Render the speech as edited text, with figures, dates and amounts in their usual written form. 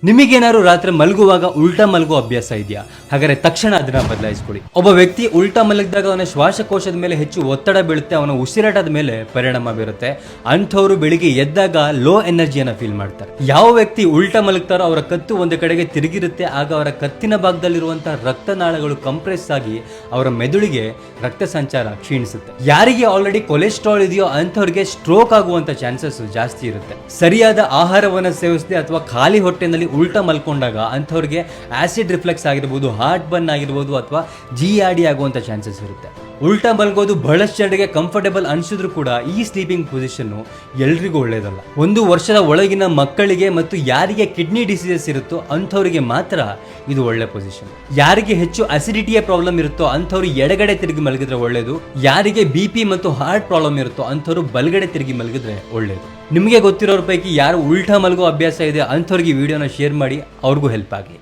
ನಿಮಗೇನಾದ್ರು ರಾತ್ರಿ ಮಲಗುವಾಗ ಉಲ್ಟಾ ಮಲಗುವ ಅಭ್ಯಾಸ ಇದೆಯಾ? ಹಾಗಾದ್ರೆ ತಕ್ಷಣ ಅದನ್ನ ಬದಲಾಯಿಸ್ಕೊಳ್ಳಿ. ಒಬ್ಬ ವ್ಯಕ್ತಿ ಉಲ್ಟಾ ಮಲಗಿದಾಗ ಅವನ ಶ್ವಾಸಕೋಶದ ಮೇಲೆ ಹೆಚ್ಚು ಒತ್ತಡ ಬೀಳುತ್ತೆ, ಅವನ ಉಸಿರಾಟದ ಮೇಲೆ ಪರಿಣಾಮ ಬೀರುತ್ತೆ. ಅಂಥವ್ರು ಬೆಳಿಗ್ಗೆ ಎದ್ದಾಗ ಲೋ ಎನರ್ಜಿಯನ್ನ ಫೀಲ್ ಮಾಡ್ತಾರೆ. ಯಾವ ವ್ಯಕ್ತಿ ಉಲ್ಟಾ ಮಲಗ್ತಾರೋ ಅವರ ಕತ್ತು ಒಂದು ಕಡೆಗೆ ತಿರುಗಿರುತ್ತೆ, ಆಗ ಅವರ ಕತ್ತಿನ ಭಾಗದಲ್ಲಿರುವಂತಹ ರಕ್ತನಾಳಗಳು ಕಂಪ್ರೆಸ್ ಆಗಿ ಅವರ ಮೆದುಳಿಗೆ ರಕ್ತ ಸಂಚಾರ ಕ್ಷೀಣಿಸುತ್ತೆ. ಯಾರಿಗೆ ಆಲ್ರೆಡಿ ಕೊಲೆಸ್ಟ್ರಾಲ್ ಇದೆಯೋ ಅಂಥವ್ರಿಗೆ ಸ್ಟ್ರೋಕ್ ಆಗುವಂತ ಚಾನ್ಸಸ್ ಜಾಸ್ತಿ ಇರುತ್ತೆ. ಸರಿಯಾದ ಆಹಾರವನ್ನು ಸೇವಿಸದೆ ಅಥವಾ ಖಾಲಿ ಹೊಟ್ಟೆನಲ್ಲಿ ಉಲ್ಟಾ ಮಲ್ಕೊಂಡಾಗ ಅಂಥವ್ರಿಗೆ ಆಸಿಡ್ ರಿಫ್ಲೆಕ್ಸ್ ಆಗಿರ್ಬೋದು, ಹಾರ್ಟ್ ಬರ್ನ್ ಆಗಿರ್ಬೋದು ಅಥವಾ GERD ಆಗುವಂತ ಚಾನ್ಸಸ್ ಇರುತ್ತೆ. ಉಲ್ಟಾ ಮಲ್ಗೋದು ಬಹಳಷ್ಟು ಜನರಿಗೆ ಕಂಫರ್ಟೇಬಲ್ ಅನ್ಸಿದ್ರು ಕೂಡ ಈ ಸ್ಲೀಪಿಂಗ್ ಪೊಸಿಷನ್ ಎಲ್ರಿಗೂ ಒಳ್ಳೇದಲ್ಲ. 1 ವರ್ಷದ ಒಳಗಿನ ಮಕ್ಕಳಿಗೆ ಮತ್ತು ಯಾರಿಗೆ ಕಿಡ್ನಿ ಡಿಸೀಸಸ್ ಇರುತ್ತೋ ಅಂಥವರಿಗೆ ಮಾತ್ರ ಇದು ಒಳ್ಳೆ ಪೊಸಿಷನ್. ಯಾರಿಗೆ ಹೆಚ್ಚು ಅಸಿಡಿಟಿಯ ಪ್ರಾಬ್ಲಮ್ ಇರುತ್ತೋ ಅಂಥವ್ರು ಎಡಗಡೆ ತಿರುಗಿ ಮಲಗಿದ್ರೆ ಒಳ್ಳೇದು. ಯಾರಿಗೆ BP ಮತ್ತು ಹಾರ್ಟ್ ಪ್ರಾಬ್ಲಮ್ ಇರುತ್ತೋ ಅಂಥವ್ರು ಬಲಗಡೆ ತಿರುಗಿ ಮಲಗಿದ್ರೆ ಒಳ್ಳೇದು. ನಿಮಗೆ ಗೊತ್ತಿರೋರ ಪೈಕಿ ಯಾರು ಉಲ್ಟಾ ಮಲಗೋ ಅಭ್ಯಾಸ ಇದೆ ಅಂಥವ್ರಿಗೆ ಈ ವಿಡಿಯೋನ ಶೇರ್ ಮಾಡಿ, ಅವ್ರಿಗೂ ಹೆಲ್ಪ್ ಆಗಲಿ.